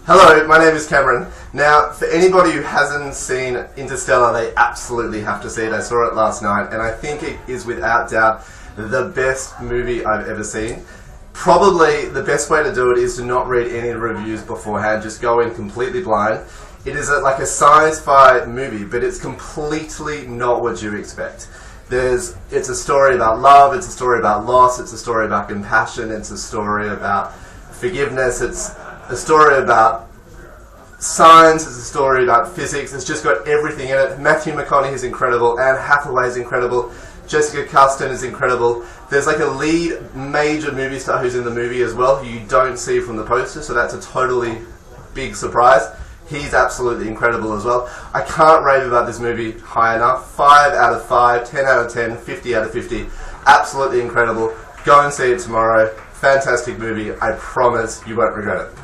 Hello, my name is Cameron. Now, for anybody who hasn't seen Interstellar, they absolutely have to see it. I saw it last night, and I think it is without doubt the best movie I've ever seen. Probably the best way to do it is to not read any reviews beforehand, just go in completely blind. It is like a sci-fi movie, but it's completely not what you expect. It's a story about love, it's a story about loss, it's a story about compassion, it's a story about forgiveness, it's a story about science, it's a story about physics, it's just got everything in it. Matthew McConaughey is incredible, Anne Hathaway is incredible, Jessica Chastain is incredible. There's like a lead major movie star who's in the movie as well, who you don't see from the poster, so that's a totally big surprise. He's absolutely incredible as well. I can't rave about this movie high enough. 5 out of 5, 10 out of 10, 50 out of 50. Absolutely incredible. Go and see it tomorrow. Fantastic movie. I promise you won't regret it.